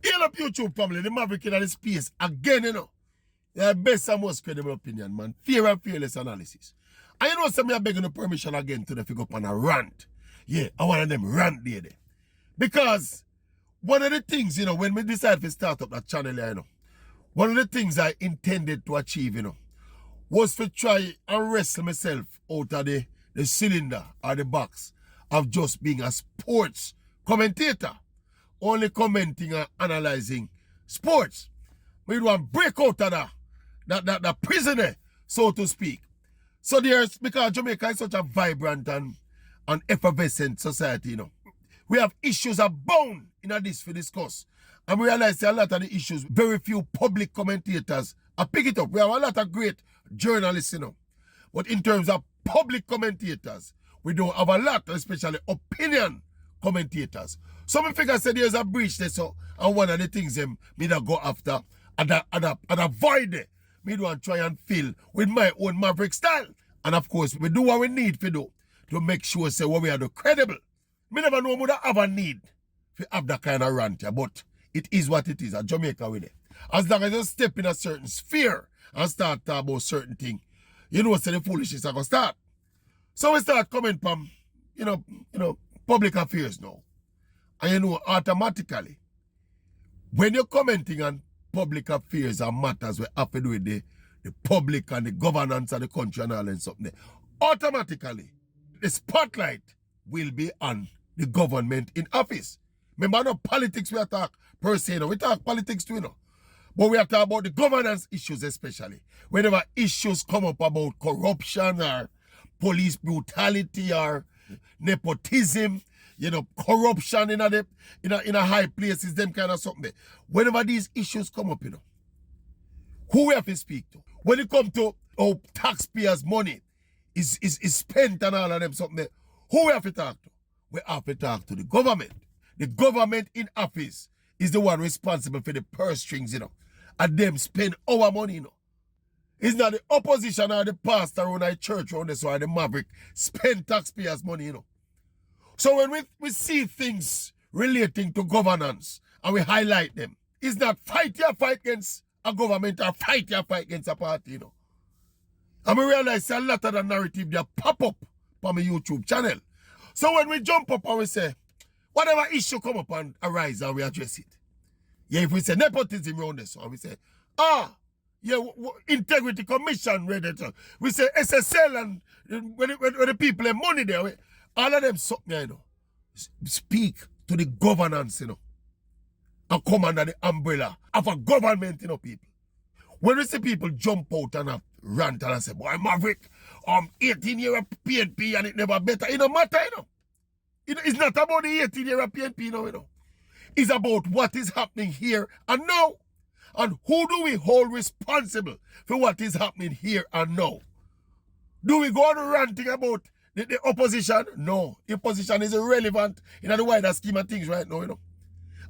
Hail up YouTube family, the Maverick in the space. Again, you know. The best and most credible opinion, man. Fair and fearless analysis. And you know, some me are begging the permission again to the figure up on a rant. Yeah, I want them rant there. Because one of the things, you know, when we decided to start up that channel, you know, one of the things I intended to achieve, you know, was to try and wrestle myself out of the cylinder or the box of just being a sports commentator. Only commenting and analyzing sports. We want to break out of that prisoner, so to speak. So there's, because Jamaica is such a vibrant and effervescent society, you know. We have issues abound in this for discuss. And we realize that a lot of the issues, very few public commentators are pick it up. We have a lot of great journalists, you know. But in terms of public commentators, we don't have a lot, especially opinion commentators. So me figure say there's a breach there, so and one of the things me that go after and avoid it. Me do and try and fill with my own Maverick style. And of course, we do what we need to do to make sure say what we are the credible. Me never know would have a need to have that kind of rant here, but it is what it is, a Jamaica with it. As long as you step in a certain sphere and start talking about certain things, you know, say the foolishness are gonna start. So we start coming from, you know, public affairs now. And you know, automatically, when you're commenting on public affairs and matters we have to do with the public and the governance of the country and all and something, automatically, the spotlight will be on the government in office. Remember, no politics we talk per se, you know. We talk politics too, you know. But we are talking about the governance issues especially. Whenever issues come up about corruption or police brutality or nepotism, you know, corruption in a high places, them kind of something. Whenever these issues come up, you know, who we have to speak to? When it comes to taxpayers' money is spent and all of them something, who we have to talk to? We have to talk to the government. The government in office is the one responsible for the purse strings, you know, and them spend our money, you know. It's not the opposition or the pastor or the church or the Maverick spend taxpayers' money, you know. So when we see things relating to governance and we highlight them, it's not fight against a government or fight against a party, you know. And we realize a lot of the narrative they pop up on my YouTube channel. So when we jump up and we say, whatever issue come up and arise and we address it. Yeah, if we say nepotism around this one, we say, integrity commission, we say SSL and when the people have money there, all of them something, you know, speak to the governance, you know, and come under the umbrella of a government, you know, people. When we see people jump out and rant and say, boy, Maverick, 18 year of PNP and it never better, it don't matter, you know. It's not about the 18 year of PNP, you know. It's about what is happening here and now. And who do we hold responsible for what is happening here and now? Do we go on ranting about the opposition? No. The opposition is irrelevant in the wider scheme of things right now, you know.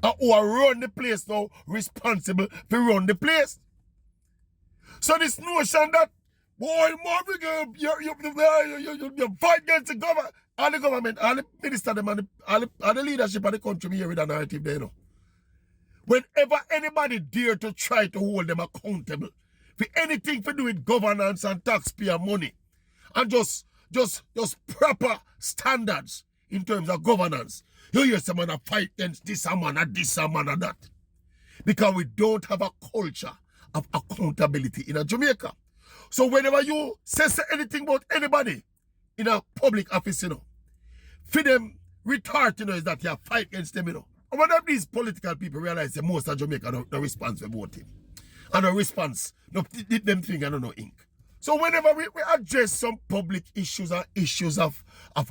And who are run the place now responsible for run the place. So this notion that, boy, Maverick, you fight against the government, all the minister, them and all the leadership of the country, me hear with a narrative there, you know. Whenever anybody dare to try to hold them accountable for anything to do with governance and taxpayer money and just proper standards in terms of governance, you hear someone a fight against this man and that. Because we don't have a culture of accountability in a Jamaica. So whenever you say anything about anybody in a public office, you know, for them retard, you know, is that you fight against them, you know. And when these political people realize that most of Jamaica don't response for voting. And the response, no, them thing, I don't know, ink. So whenever we address some public issues and issues of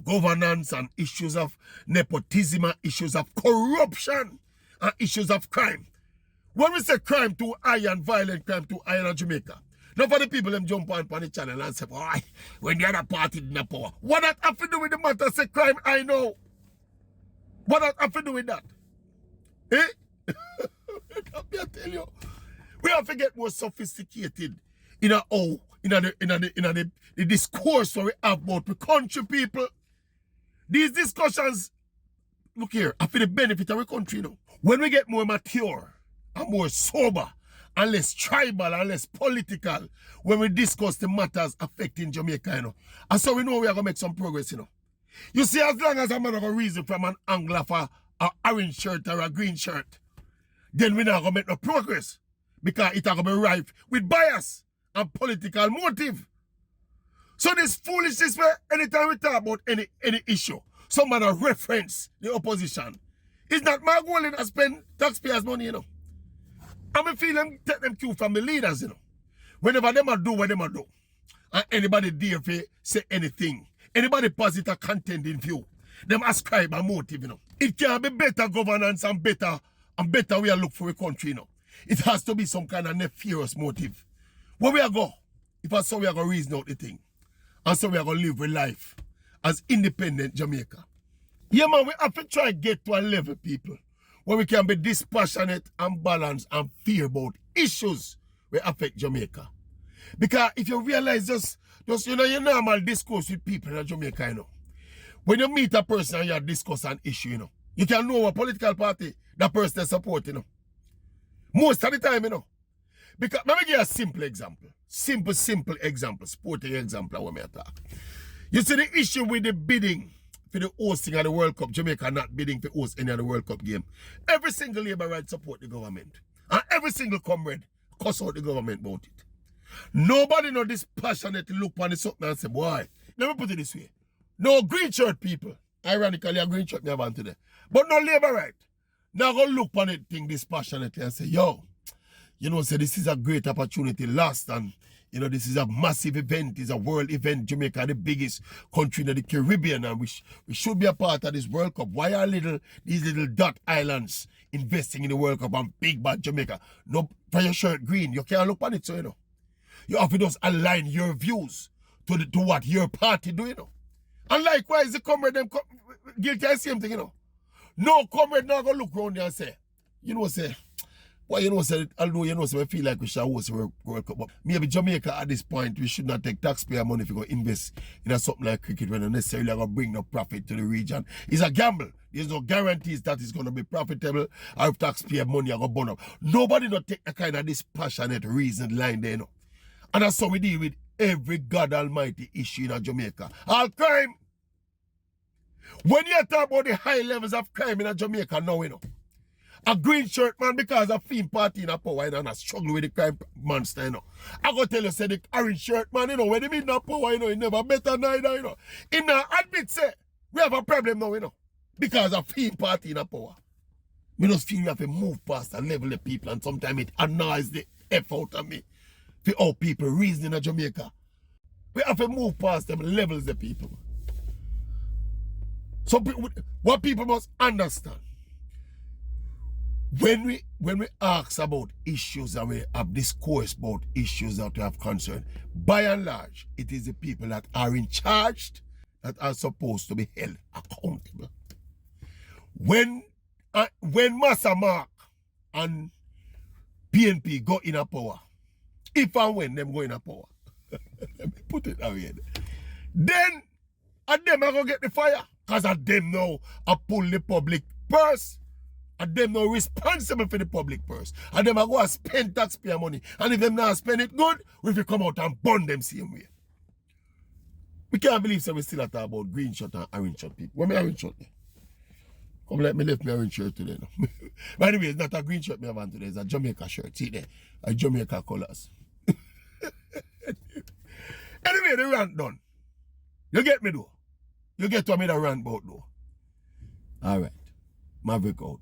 governance and issues of nepotism and issues of corruption and issues of crime, when we say crime too high and violent crime too high in Jamaica, now for the people them jump on the channel and say, boy, when the other party in the power, what that have to do with the matter say crime, I know. What that have to do with that? Eh? I tell you, we have to get more sophisticated in the discourse that we have about the country people. These discussions, look here, are for the benefit of the country, you know. When we get more mature and more sober and less tribal and less political when we discuss the matters affecting Jamaica, you know. And so we know we are going to make some progress, you know. You see, as long as a man have a reason from an angle of an orange shirt or a green shirt, then we're not going to make no progress. Because it's going to be rife with bias and political motive. So this foolishness where anytime we talk about any issue, someone will reference the opposition. It's not my goal to spend taxpayers' money, you know. And I feel them take them cue from the leaders, you know. Whenever them do what them do, and anybody dare to say anything, anybody posit a content in view, them ascribe a motive, you know. It can be better governance and better way to look for a country, you know. It has to be some kind of nefarious motive. Where we are go? If I saw we are going to reason out the thing. And so we are going to live with life as independent Jamaica. Yeah, man, we have to try to get to a level, people, where we can be dispassionate and balanced and fear about issues that affect Jamaica. Because if you realize just you know, your normal discourse with people in Jamaica, you know, when you meet a person and you discuss an issue, you know, you can know what political party that person support, you know. Most of the time, you know. Because, let me give you a simple example. Simple example, sporting example when I talk. You see the issue with the bidding for the hosting of the World Cup, Jamaica not bidding to host any of the World Cup game. Every single Labour right support the government. And every single comrade cuss out the government about it. Nobody know this passionate look on the something and say, boy, let me put it this way. No green shirt people, ironically a green shirt me have on today, but no Labour right. Now go look on it thing this passionately and say, yo, you know, say this is a great opportunity lost, and you know, this is a massive event, it's a world event. Jamaica, the biggest country in the Caribbean, and we should be a part of this World Cup. Why are these little dot islands investing in the World Cup and big bad Jamaica? No, for your shirt green, you can't look on it, so you know. You have to just align your views to what your party do, you know. And likewise, the comrade them guilty of the same thing, you know. No comrade now go look around there and say, you know, say, well, you know, say, although, you know, say, I feel like we should host a World Cup, but maybe Jamaica at this point, we should not take taxpayer money if we go invest in something like cricket when not necessarily going to bring no profit to the region. It's a gamble. There's no guarantees that it's going to be profitable or if taxpayer money are going to burn up. Nobody not take a kind of this passionate reason line there, you know. And that's how we deal with every God Almighty issue in Jamaica. All crime. When you talk about the high levels of crime in Jamaica now, you know, a green shirt man because a theme party in a power, you know, and I struggle with the crime monster, you know. I go tell you, say the orange shirt man, you know, when they meet no power, you know, he never better neither, you know. He now admit, say, we have a problem now, you know, because of theme party in a power. We just feel we have to move past and level the people, and sometimes it annoys the F out of me for how people reason in Jamaica. We have to move past them, levels the people. So what people must understand, when we ask about issues and we have discourse about issues that we have concern, by and large, it is the people that are in charge that are supposed to be held accountable. When Massa Mark and PNP go in a power, if and when them go in a power, let me put it away, then them are going to get the fire. Because of them now I pull the public purse. And them now responsible for the public purse. And them are going to spend taxpayer money. And if them not spend it good, we will come out and burn them same way. We can't believe so we still talk about green shirt and orange shirt people. Where my orange shirt there? Come let me left my orange shirt today now. By the way, it's not a green shirt me have on today, it's a Jamaica shirt. See there? A Jamaica colours. Anyway, the rant done. You get me though? You get to me the rant about though. Alright. Maverick out.